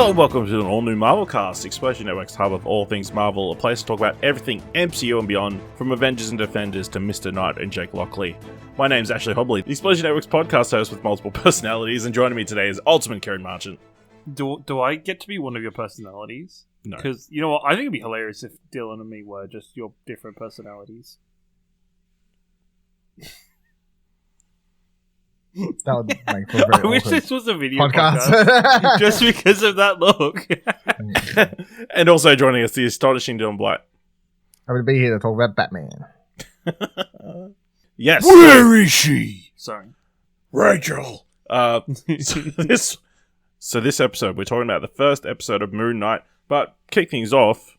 Hello and welcome to an all-new Marvel cast, Explosion Network's hub of all things Marvel, a place to talk about everything MCU and beyond, from Avengers and Defenders to Mr. Knight and Jake Lockley. My name's Ashley Hobley, the Explosion Network's podcast host with multiple personalities, and joining me today is Ultimate Karen Marchant. Do I get to be one of your personalities? No. Because, you know what, I think it'd be hilarious if Dylan and me were just your different personalities. That would make for a very I wish awkward this was a video podcast just because of that look. And also joining us, the astonishing Dylan Blight. I'm going to be here to talk about Batman. Yes. Where is she? Sorry. Rachel. This episode, we're talking about the first episode of Moon Knight, but kick things off,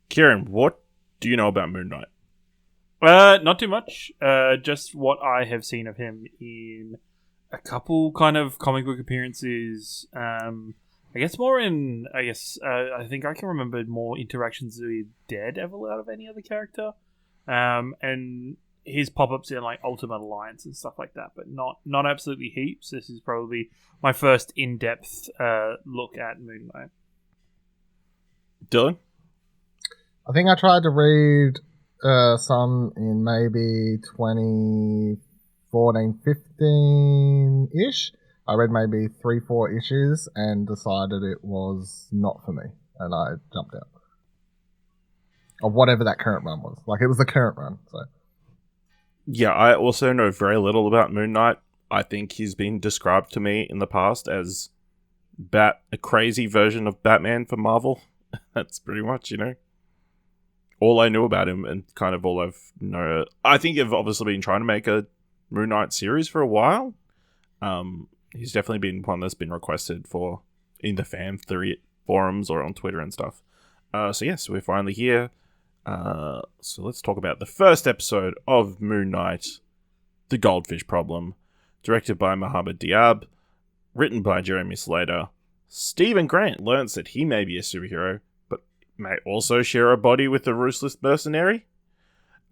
Ciaran, what do you know about Moon Knight? Not too much. Just what I have seen of him in a couple kind of comic book appearances. I guess more in. I think I can remember more interactions with Daredevil out of any other character. And his pop-ups in like Ultimate Alliance and stuff like that, but not absolutely heaps. This is probably my first in-depth look at Moon Knight. Dylan? I think I tried to read some in maybe 2014, 15-ish. I read maybe 3-4 issues and decided it was not for me, and I jumped out. Or whatever that current run was. Like, it was the current run, so. Yeah, I also know very little about Moon Knight. I think he's been described to me in the past as a crazy version of Batman for Marvel. That's pretty much, all I knew about him, and kind of all I've known. I think they've obviously been trying to make a Moon Knight series for a while. He's definitely been one that's been requested for in the fan forums or on Twitter and stuff. So we're finally here. So let's talk about the first episode of Moon Knight, The Goldfish Problem, directed by Mohamed Diab, written by Jeremy Slater. Stephen Grant learns that he may be a superhero, but may also share a body with the ruthless mercenary.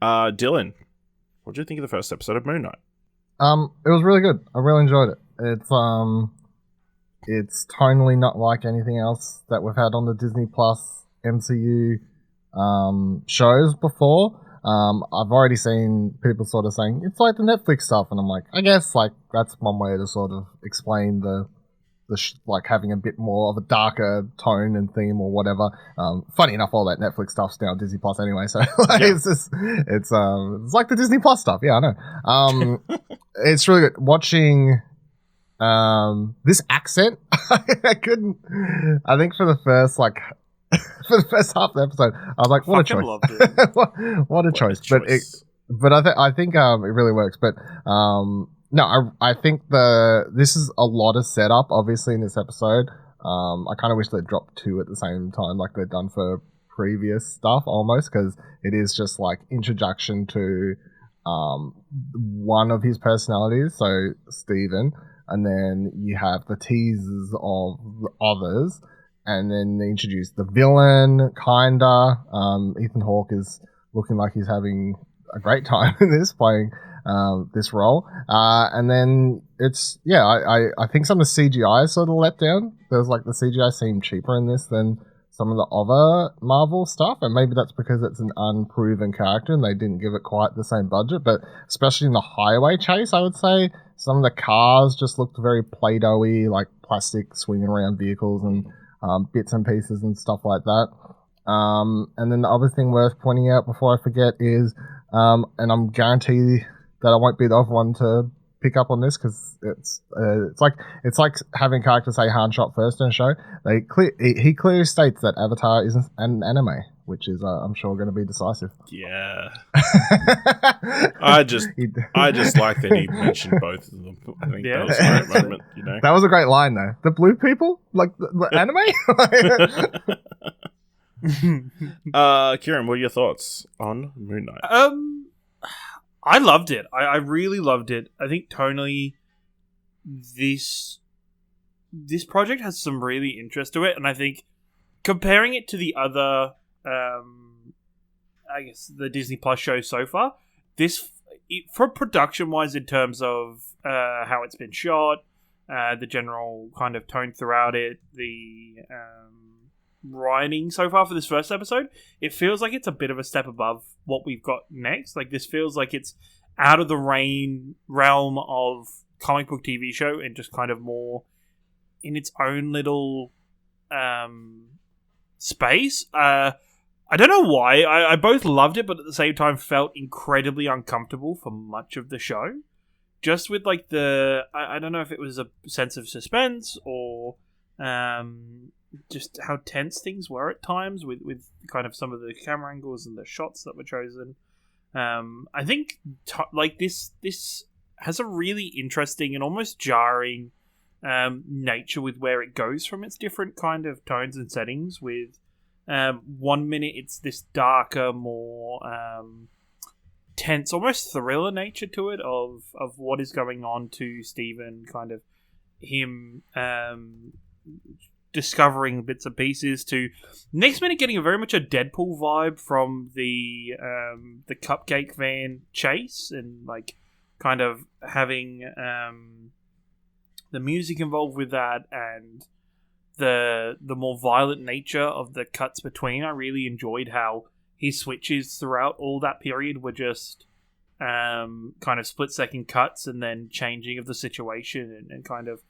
Dylan, what do you think of the first episode of Moon Knight? It was really good. I really enjoyed it. It's tonally not like anything else that we've had on the Disney Plus MCU shows before. I've already seen people sort of saying it's like the Netflix stuff, and I'm like, I guess like that's one way to sort of explain the like having a bit more of a darker tone and theme or whatever. Funny enough, all that Netflix stuff's now Disney Plus anyway, so like, yeah. it's like the Disney Plus stuff. Yeah, I know. It's really good watching this accent. I couldn't. I think for the first for the first half of the episode, I was like, "What a choice! Loved it. what a choice!" But I think it really works. But no, I think this is a lot of setup. Obviously, in this episode, I kind of wish they'd dropped 2 at the same time, like they've done for previous stuff, almost, because it is just like introduction to one of his personalities, so Steven, and then you have the teasers of the others. And then they introduce the villain, kinda. Ethan Hawke is looking like he's having a great time in this, playing this role. And then I think some of the CGI is sort of let down. There's like the CGI seemed cheaper in this than some of the other Marvel stuff, and maybe that's because it's an unproven character and they didn't give it quite the same budget. But especially in the highway chase, I would say some of the cars just looked very Play-Doh-y, like plastic swinging around vehicles and bits and pieces and stuff like that. And then the other thing worth pointing out before I forget is, and I'm guaranteed that I won't be the other one to pick up on this because it's like having characters say hand shot first in a show. He clearly states that Avatar isn't an anime, which is I'm sure going to be decisive. Yeah. I just like that he mentioned both of them. I think that was a great moment, That was a great line though. The blue people? Like the anime? Ciaran, what are your thoughts on Moon Knight? I loved it. I really loved it. I think tonally this project has some really interest to it, and I think comparing it to the other I guess the Disney Plus show so far, this for production wise in terms of how it's been shot, the general kind of tone throughout it, the writing so far for this first episode, it feels like it's a bit of a step above what we've got next. Like, this feels like it's out of the realm of comic book TV show and just kind of more in its own little space. I don't know why. I both loved it, but at the same time felt incredibly uncomfortable for much of the show. Just with, like, I don't know if it was a sense of suspense or just how tense things were at times with kind of some of the camera angles and the shots that were chosen. I think, this has a really interesting and almost jarring nature with where it goes from its different kind of tones and settings. With 1 minute it's this darker, more tense, almost thriller nature to it of what is going on to Steven, kind of him discovering bits and pieces, to next minute getting a very much a Deadpool vibe from the cupcake van chase, and like kind of having the music involved with that, and the more violent nature of the cuts between. I really enjoyed how his switches throughout all that period were just kind of split-second cuts and then changing of the situation, and kind of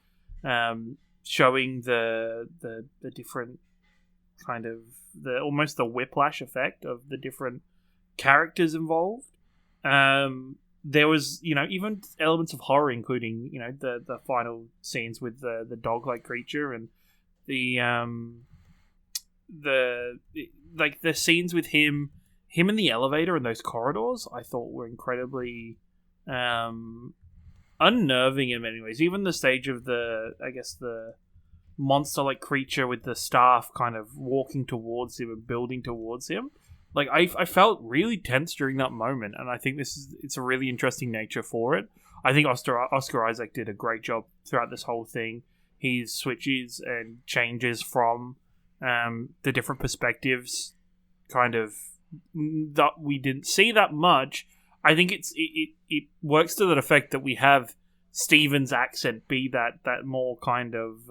showing the different kind of almost the whiplash effect of the different characters involved. There was, even elements of horror, including, the final scenes with the dog-like creature, and the scenes with him in the elevator and those corridors, I thought were incredibly unnerving in many ways. Even the stage of the monster-like creature with the staff kind of walking towards him and building towards him. Like, I felt really tense during that moment, and I think it's a really interesting nature for it. I think Oscar Isaac did a great job throughout this whole thing. His switches and changes from the different perspectives, kind of, that we didn't see that much. I think it works to that effect that we have Steven's accent be that more kind of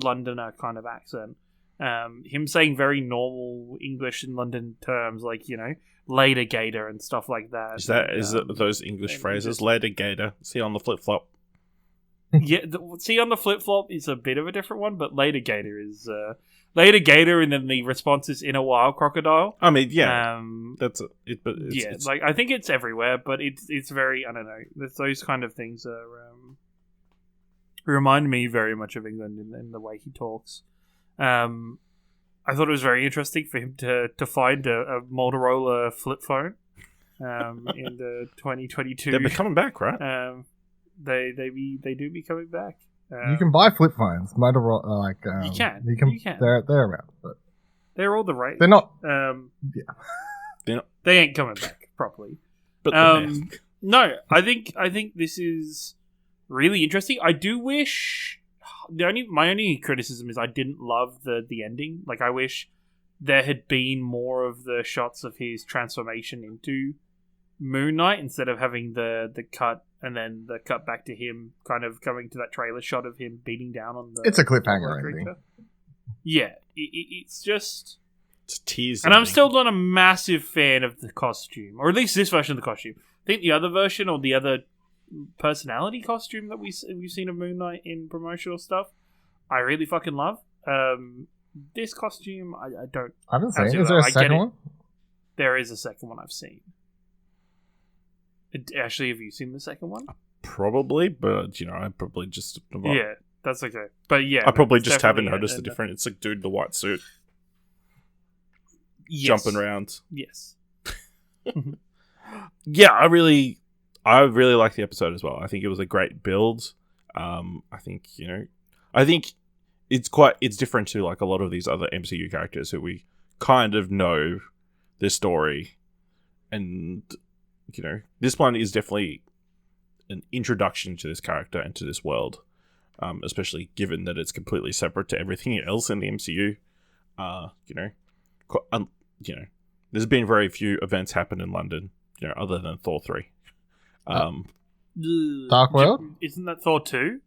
Londoner kind of accent. Him saying very normal English in London terms, like, later gator and stuff like that. Is it those English phrases? Later gator. See on the flip flop. Yeah, see on the flip flop is a bit of a different one, but later gator is later gator, and then the response is in a wild crocodile. I mean, yeah, that's it. But it's, like, I think it's everywhere, but it's very, I don't know. Those kind of things are remind me very much of England in the way he talks. I thought it was very interesting for him to find a Motorola flip phone in the 2022. They're coming back, right? They do be coming back. You can buy flip phones. Motorola, you can. They're around, but they're all the rage. They're not. Yeah, they ain't coming back properly. But no, I think this is really interesting. I do wish my only criticism is I didn't love the ending. Like, I wish there had been more of the shots of his transformation into Moon Knight instead of having the cut and then the cut back to him kind of coming to that trailer shot of him beating down on the... It's a cliffhanger ending. Yeah, it's just... It's teasing. And I'm still not a massive fan of the costume, or at least this version of the costume. I think the other version, or the other personality costume that we've seen of Moon Knight in promotional stuff, I really fucking love. This costume, I don't... I haven't seen it. Is there a second one? There is a second one I've seen. Actually, have you seen the second one? Probably, but, I probably just... Yeah, that's okay. But yeah... I probably just haven't noticed the difference. It's like dude in the white suit. Yes. Jumping around. Yes. Yeah, I really liked the episode as well. I think it was a great build. I think it's different to like a lot of these other MCU characters who we kind of know their story, and this one is definitely an introduction to this character and to this world, especially given that it's completely separate to everything else in the MCU. There's been very few events happen in London, other than Thor 3. Dark World? Isn't that Thor 2?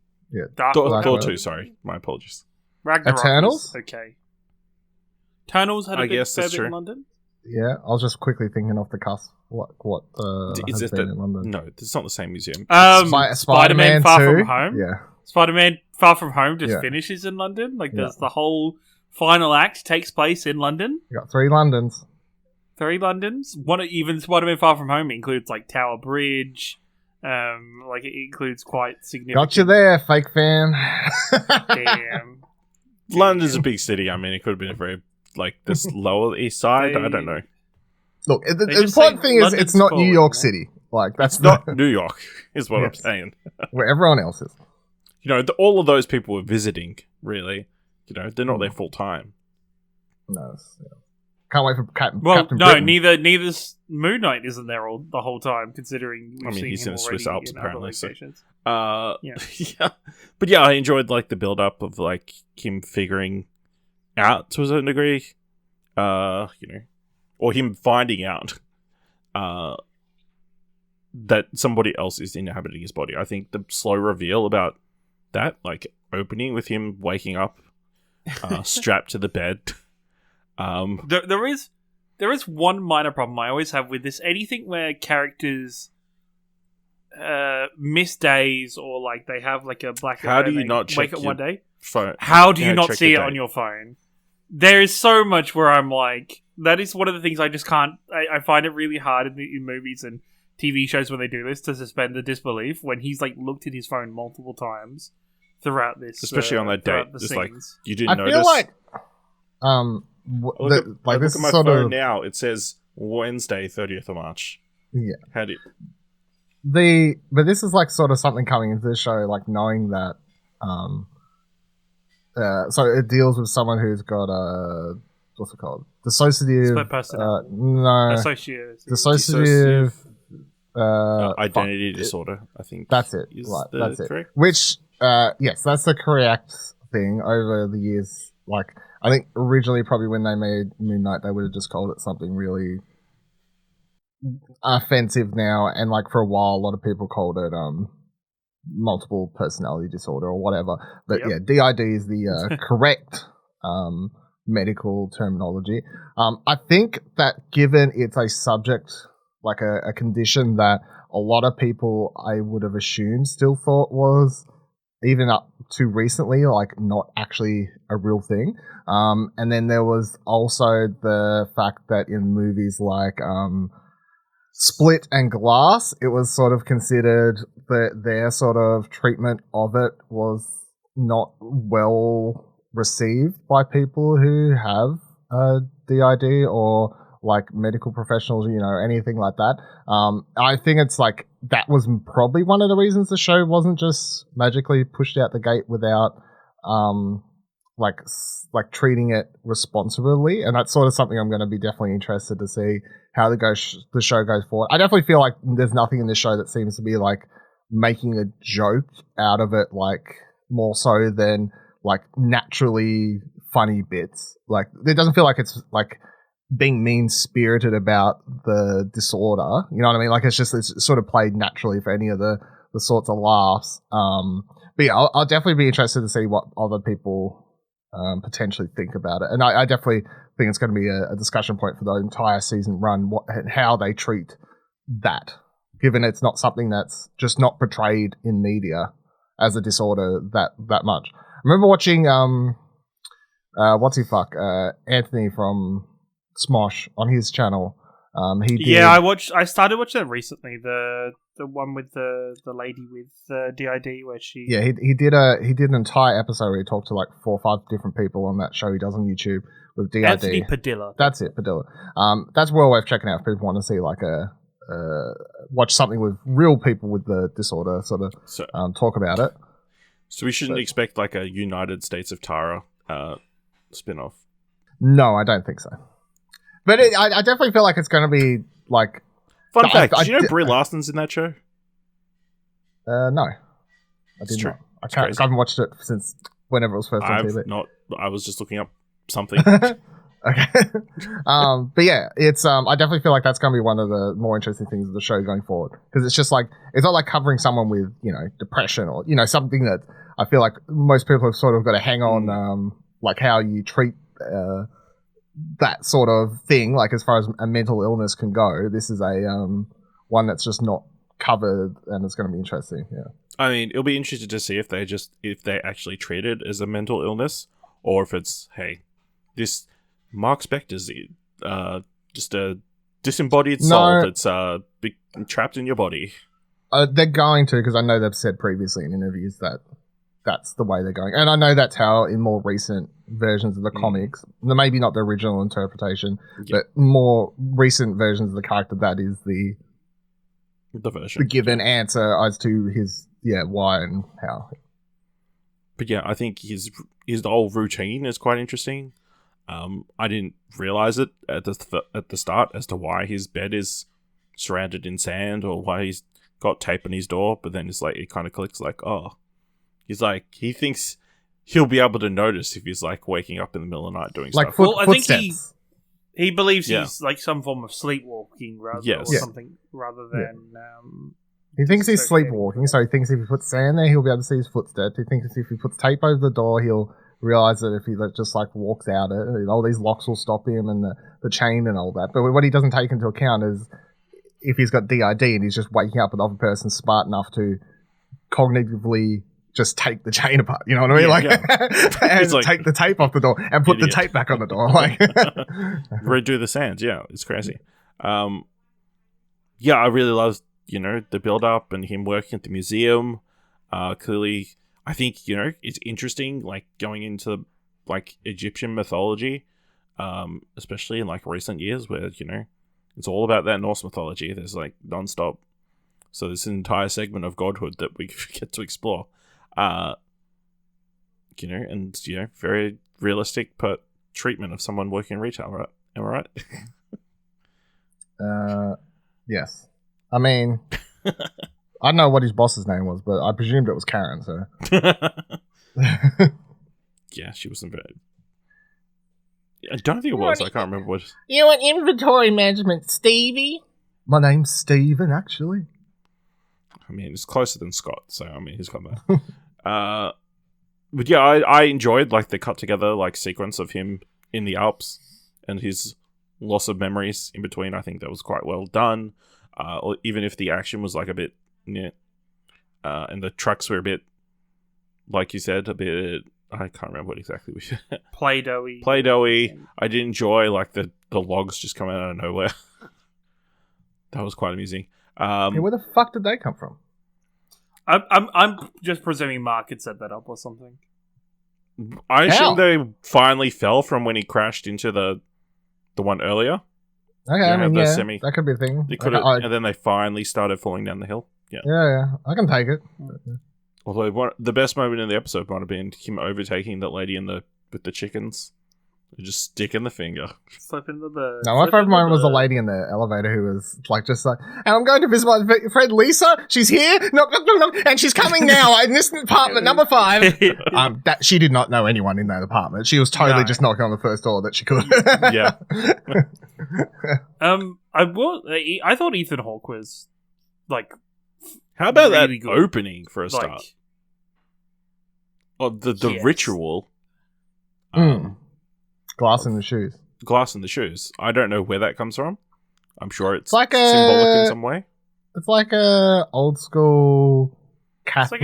Dark Thor World. 2, sorry. My apologies. Ragnarok Eternals? was okay. Eternals had a I big guess fair that's bit true. in London. Yeah, I was just quickly thinking off the cusp what Is has it been that? in London. No, it's not the same museum. Spider-Man Far 2? From Home. Yeah. Spider-Man Far From Home just Yeah. finishes in London. Like, Yeah. there's the whole final act takes place in London. You got 3 Londons. 3 Londons. Even Spider-Man Far From Home includes, like, Tower Bridge. Like, it includes quite significant... Got you there, fake fan. Damn. London's a big city. I mean, it could have been a very, like, this lower east side. I don't know. Look, the They just important say thing is London's it's not cool, New York isn't it? City. Like, that's It's not New York, is what I'm Yes. saying. where everyone else is. You know, all of those people were visiting, really. You know, they're not there full time. No, can't wait for Captain Well, no, Britain. neither's Moon Knight isn't there the whole time, considering we've I mean, seen he's him in the Swiss already Alps, in other apparently, so- locations. Yeah. Yeah. But yeah, I enjoyed, like, the build-up of, like, him figuring out to a certain degree. You know, or him finding out that somebody else is inhabiting his body. I think the slow reveal about that, like, opening with him waking up strapped to the bed. There is one minor problem I always have with this. Anything where characters miss days, or like they have like a blackout. How do and you they not wake check up your one day? phone? How do you Yeah, not check see it your on date. your phone? There is so much where I'm like, that is one of the things I just can't. I find it really hard in movies and TV shows when they do this to suspend the disbelief when he's like looked at his phone multiple times throughout this, Especially on that throughout date. the It's like, scenes. you didn't I notice? feel like I like look this at is my sort phone of now. It says Wednesday, 30th of March. Yeah. How do you... but this is like sort of something coming into the show, like knowing that so it deals with someone who's got what's it called? Dissociative Split personality. dissociative identity disorder, I think. That's it. Is Right, the that's it. correct? Which yes, that's the correct thing over the years. Like, I think originally probably when they made Moon Knight, they would have just called it something really offensive now, and like for a while a lot of people called it multiple personality disorder or whatever. But Yep. yeah, DID is the correct medical terminology. I think that given it's a subject, like a condition that a lot of people I would have assumed still thought was, even up to recently, like not actually a real thing. And then there was also the fact that in movies like Split and Glass, it was sort of considered that their sort of treatment of it was not well received by people who have DID or like medical professionals, you know, anything like that. I think it's like that was probably one of the reasons the show wasn't just magically pushed out the gate without like treating it responsibly, and that's sort of something I'm going to be definitely interested to see how the show goes forward. I definitely feel like there's nothing in this show that seems to be like making a joke out of it, like more so than like naturally funny bits. Like it doesn't feel like it's like being mean-spirited about the disorder, you know what I mean? Like it's sort of played naturally for any of the sorts of laughs. But yeah, I'll definitely be interested to see what other people potentially think about it. And I definitely think it's going to be a discussion point for the entire season run, how they treat that, given it's not something that's just not portrayed in media as a disorder that much. I remember watching Anthony from Smosh on his channel. He did, Yeah, I started watching that recently. The one with the lady with DID, where she he did an entire episode where he talked to like 4 or 5 different people on that show he does on YouTube with DID. Anthony Padilla. That's it, Padilla. That's well worth checking out if people want to see like watch something with real people with the disorder, sort of talk about it. So we shouldn't expect like a United States of Tara spin-off. No, I don't think so. But I definitely feel like it's going to be like... Fun fact, did you know Brie Larson's in that show? No. I did true. not. I Crazy. haven't watched it since whenever it was first on TV. I was just looking up something. Okay. But yeah, it's I definitely feel like that's going to be one of the more interesting things of the show going forward, because it's just like, it's not like covering someone with, you know, depression or, you know, something that I feel like most people have sort of got to hang on, like how you treat that sort of thing, like as far as a mental illness can go. This is a one that's just not covered, and it's going to be interesting. Yeah, I mean, it'll be interesting to see if they actually treat it as a mental illness, or if it's, hey, this Mark Spector's just a disembodied soul that's trapped in your body. They're going to, because I know they've said previously in interviews that that's the way they're going, and I know that's how in more recent versions of the comics, maybe not the original interpretation, but more recent versions of the character, that is the version, the given answer as to his why and how. But yeah, I think his whole routine is quite interesting. I didn't realize it at the start as to why his bed is surrounded in sand, or why he's got tape on his door, but then it's like, it kind of clicks, like, oh, he's like, he thinks he'll be able to notice if he's like waking up in the middle of the night doing like stuff. I think he believes he's like some form of sleepwalking or something, rather than he thinks he's sleepwalking, so he thinks if he puts sand there, he'll be able to see his footsteps. He thinks if he puts tape over the door, he'll realize that if he just like walks out it, all these locks will stop him, and the chain and all that. But what he doesn't take into account is if he's got DID and he's just waking up, another person smart enough to cognitively just take the chain apart, you know what I mean? And like, take the tape off the door and put the tape back on the door. Like redo the sands. Yeah, it's crazy. I really love, you know, the build up and him working at the museum. Clearly, I think, you know, it's interesting, like going into like Egyptian mythology, especially in like recent years, where, you know, it's all about that Norse mythology. There's like nonstop. So there's an entire segment of godhood that we get to explore. You know, and, you know, very realistic treatment of someone working in retail, right? Am I right? Yes. I mean, I don't know what his boss's name was, but I presumed it was Karen, so. Yeah, she wasn't very... I don't think it was. I can't remember what... You want inventory management, Stevie? My name's Steven, actually. I mean, it's closer than Scott, so, I mean, he's got that. But yeah, I enjoyed like the cut together like sequence of him in the Alps and his loss of memories in between. I think that was quite well done. Or even if the action was like a bit, and the trucks were a bit, like you said, a bit. I can't remember what exactly we said. Play-dohy. Play-dohy. I did enjoy like the logs just coming out of nowhere. That was quite amusing. Where the fuck did they come from? I'm just presuming Mark had set that up or something. I assume they finally fell from when he crashed into the one earlier. Okay, I mean, that could be a thing. And then they finally started falling down the hill. Yeah, I can take it. Although the best moment in the episode might have been him overtaking that lady with the chickens. Just sticking the finger. Slip into the... No, my favourite moment was the lady in the elevator who was like, just like, and I'm going to visit my friend Lisa. She's here. Knock, knock, knock, knock, and she's coming now in this apartment, number 5. That she did not know anyone in that apartment. She was totally just knocking on the first door that she could. Yeah. I thought Ethan Hawke was, like... How about really that good opening for a start? The ritual. Glass in the shoes. Glass in the shoes. I don't know where that comes from. I'm sure it's like symbolic in some way. It's like a old school Catholic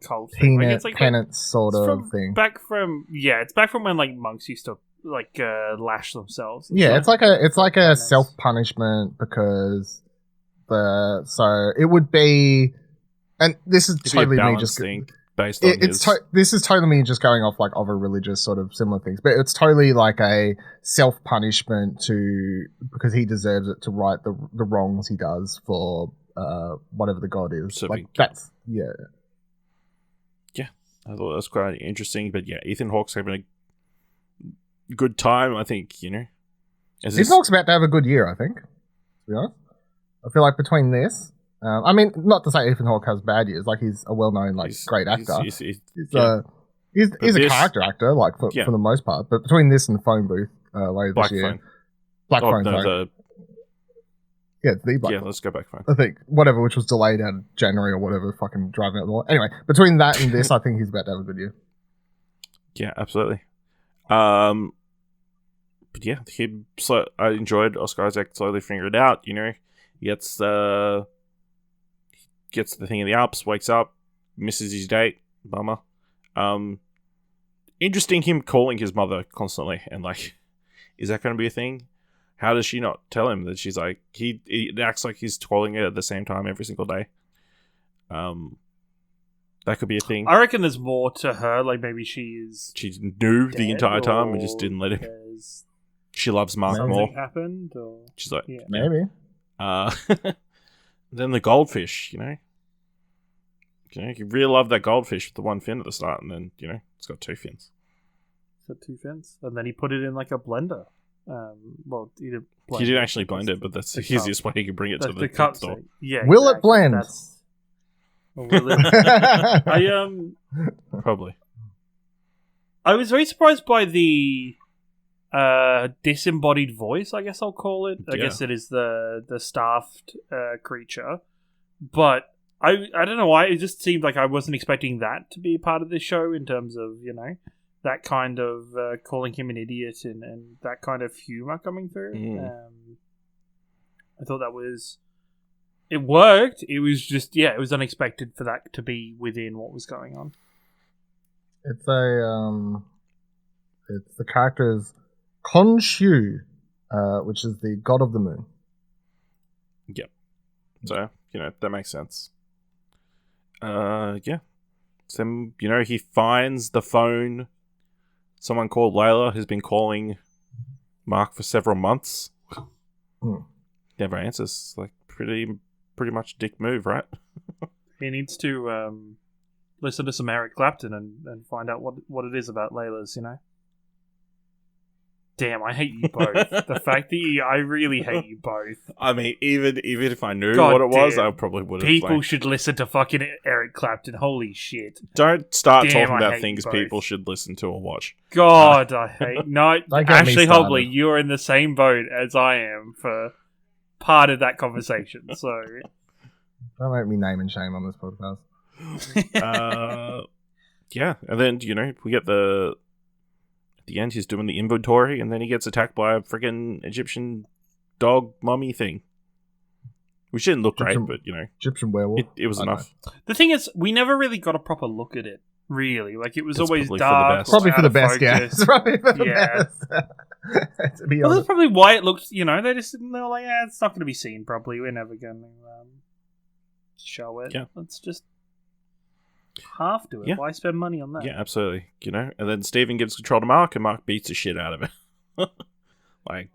cult thing. It's like penance sort of thing. It's back from when like monks used to like lash themselves. Yeah, it's like a self punishment because so it would be, and this is totally me just thing. Based on this is totally me just going off like other religious sort of similar things, but it's totally like a self punishment because he deserves it to right the wrongs he does for whatever the god is. So that's yeah. I thought that was quite interesting, but yeah, Ethan Hawke's having a good time. I think Ethan Hawke's about to have a good year. I think, to be honest, I feel like between this. I mean, not to say Ethan Hawke has bad years. Like, he's a well-known, great actor. He's a character actor, for the most part. But between this and Phone Booth, later Black this year. phone. Black Oh, phone, no, sorry. Yeah, the black yeah, phone. let's go Black phone. I think whatever, which was delayed out of January or whatever, fucking driving out the law. Anyway, between that and this, I think he's about to have a good year. Yeah, absolutely. But yeah, I enjoyed Oscar Isaac slowly figuring it out. You know, he gets the thing in the Alps, wakes up, misses his date. Bummer. Interesting him calling his mother constantly, and like, is that going to be a thing? How does she not tell him that she's like he acts like he's calling her at the same time every single day? That could be a thing. I reckon there's more to her. Like maybe she knew the entire time and just didn't let him. there's She loves Mark something more. happened, or She's like, yeah. Maybe. Then the goldfish, you know, you really love that goldfish with the one fin at the start, and then it's got two fins. So 2 fins, and then he put it in like a blender. Well, he didn't actually blend it, but that's the easiest way he could bring it to the cup store. thing. Yeah, Will it blend? Probably. I was very surprised by the disembodied voice, I guess I'll call it. I guess it is the staffed creature. But I don't know why, it just seemed like I wasn't expecting that to be a part of this show in terms of, that kind of calling him an idiot and that kind of humor coming through. I thought that was... It worked. It was just, it was unexpected for that to be within what was going on. It's the character's Khonshu, which is the god of the moon. Yep. So, that makes sense. Yeah. So, he finds the phone. Someone called Layla has been calling Mark for several months. Never answers. Like, pretty much a dick move, right? He needs to listen to some Eric Clapton and find out what it is about Layla's, Damn, I hate you both. The fact that I really hate you both. I mean, even if I knew what it was, I probably would have. People should listen to fucking Eric Clapton. Holy shit. Don't start talking about things people should listen to or watch. God, I hate... No, Ashley started. Hobley, you're in the same boat as I am for part of that conversation, so... Don't make me name and shame on this podcast. Yeah, and then, we get at the end, he's doing the inventory, and then he gets attacked by a freaking Egyptian dog mummy thing. Which didn't look great, but, Egyptian werewolf. It was enough. The thing is, we never really got a proper look at it, really. Like, it was It's always probably dark. Probably for the best, yeah. focus. Probably for the best. To be Well, that's honest. probably why it looked, they were like, it's not going to be seen properly. We're never going to show it. Yeah. Let's just half do it. Yeah. Why spend money on that? Yeah, absolutely. And then Steven gives control to Mark, and Mark beats the shit out of it. Like,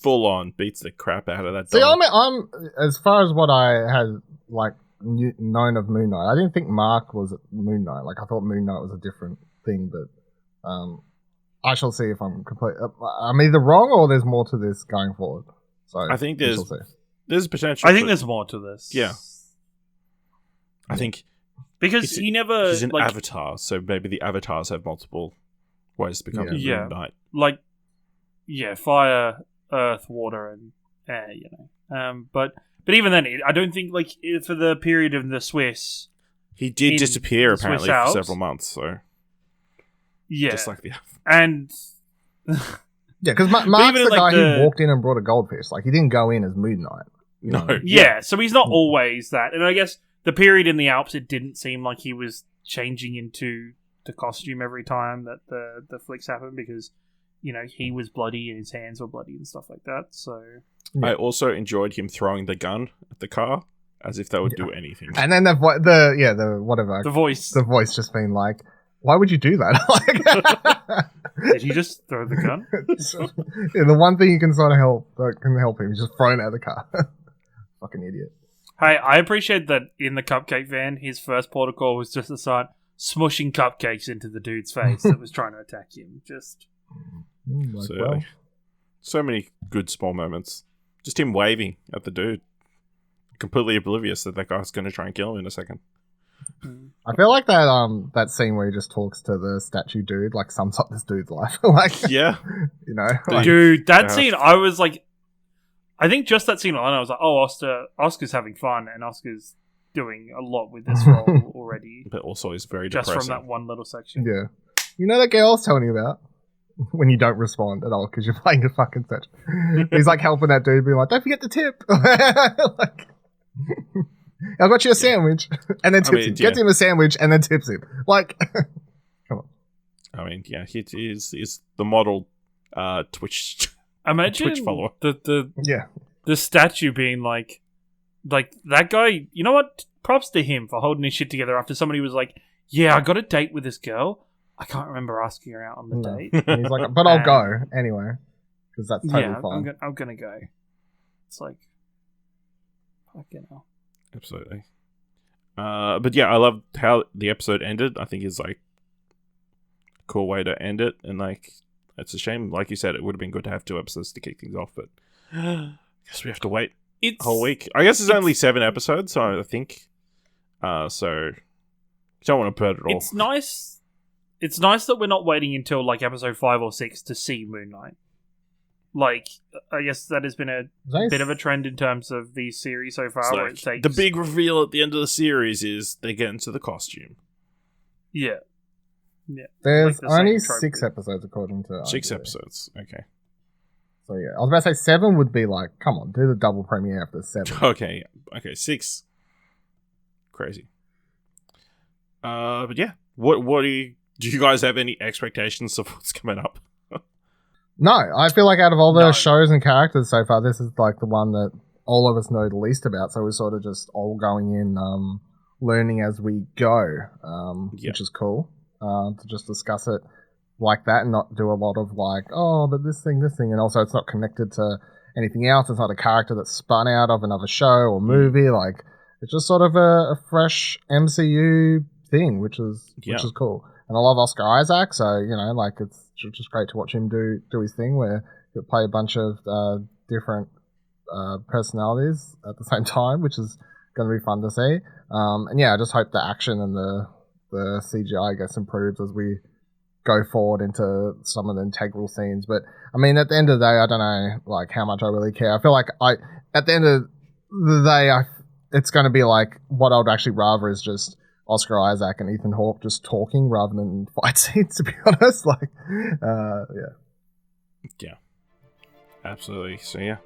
full on beats the crap out of that dog. See, I'm as far as what I had known of Moon Knight, I didn't think Mark was Moon Knight. Like, I thought Moon Knight was a different thing, but I shall see if I'm I'm either wrong or there's more to this going forward. So I think we shall there's see. potential. I think there's more to this. Yeah. I think because he never... he's an avatar, so maybe the avatars have multiple ways to become Moon Knight. Fire, earth, water, and air, But even then, I don't think, for the period of the Swiss... He did disappear, apparently, for Alps, several months, so... Yeah. Just like the... And... Yeah, because Mark's the guy who walked in and brought a goldfish. Like, he didn't go in as Moon Knight. No. Yeah, so he's not always that. And I guess the period in the Alps, it didn't seem like he was changing into the costume every time that the flicks happened because, he was bloody and his hands were bloody and stuff like that. So I also enjoyed him throwing the gun at the car as if that would do anything. And then the voice just being like, why would you do that? Did he just throw the gun? The one thing you can sort of help him is just throw it out of the car. Fucking idiot. Hey, I appreciate that in the cupcake van, his first protocol was just to start smushing cupcakes into the dude's face that was trying to attack him. Just so many good small moments. Just him waving at the dude, completely oblivious that guy's going to try and kill him in a second. I feel like that scene where he just talks to the statue dude like sums up this dude's life. Like, Yeah. you know, like, Dude, that scene, I was like, I think just that scene alone, I was like, oh, Oscar's having fun, and Oscar's doing a lot with this role already. But also he's very Just depressing. from that one little section. yeah. You know that girl I was telling you about? When you don't respond at all because you're playing a fucking statue. He's like helping that dude, being like, don't forget the tip. Like, I got you a sandwich, and then tips him. Gets him a sandwich, and then tips him. Like, come on. I mean, yeah, he is the model Twitch Imagine follower. the statue being like that guy. You know what? Props to him for holding his shit together after somebody was like, "Yeah, I got a date with this girl. I can't remember asking her out on the date." And he's like, "But I'll go anyway because that's totally fine." I'm gonna go. It's like, fucking hell. Absolutely. But yeah, I love how the episode ended. I think it's like a cool way to end it, and like it's a shame, like you said, it would have been good to have 2 episodes to kick things off, but I guess we have to wait a whole week. I guess it's only 7 episodes, so I think. So don't want to put it all. It's nice. It's nice that we're not waiting until like episode 5 or 6 to see Moon Knight. Like, I guess that has been a bit of a trend in terms of the series so far. Where it takes... The big reveal at the end of the series is they get into the costume. Yeah. Yeah. There's like only 6 episodes according to 6 episodes. Okay. So yeah, I was about to say 7 would be like, come on, do the double premiere after 7. Okay. 6. Crazy. But yeah, what do you guys have any expectations of what's coming up? No, I feel like out of all the shows and characters so far, this is like the one that all of us know the least about. So we're sort of just all going in, learning as we go, which is cool. To just discuss it like that and not do a lot of like, oh, but this thing, and also it's not connected to anything else. It's not a character that's spun out of another show or movie. Like, it's just sort of a fresh MCU thing, which is cool. And I love Oscar Isaac, so, you know, like, it's just great to watch him do his thing where he'll play a bunch of different personalities at the same time, which is going to be fun to see. And yeah, I just hope the action and the CGI gets improved as we go forward into some of the integral scenes. But, I mean, at the end of the day, I don't know, like, how much I really care. I feel like at the end of the day, it's going to be like, what I would actually rather is just Oscar Isaac and Ethan Hawke just talking rather than fight scenes, to be honest. Like, yeah, absolutely. So yeah,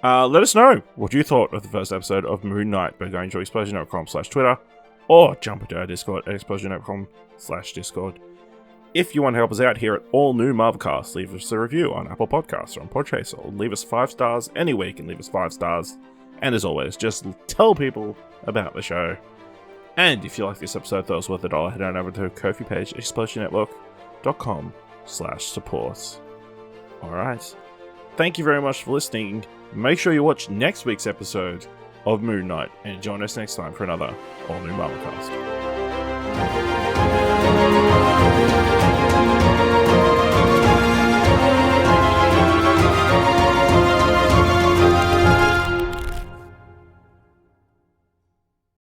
let us know what you thought of the first episode of Moon Knight by going to explosion.com/Twitter or jump into our Discord at explosion.com/Discord. If you want to help us out here at All New Marvelcast, leave us a review on Apple Podcasts or on Podchaser, or leave us 5 stars. Anywhere you can leave us 5 stars. And as always, just tell people about the show. And if you like this episode, thought it was worth $1, head on over to the Ko-fi page, explosionnetwork.com/support. Alright. Thank you very much for listening. Make sure you watch next week's episode of Moon Knight, and join us next time for another All New Marvelcast.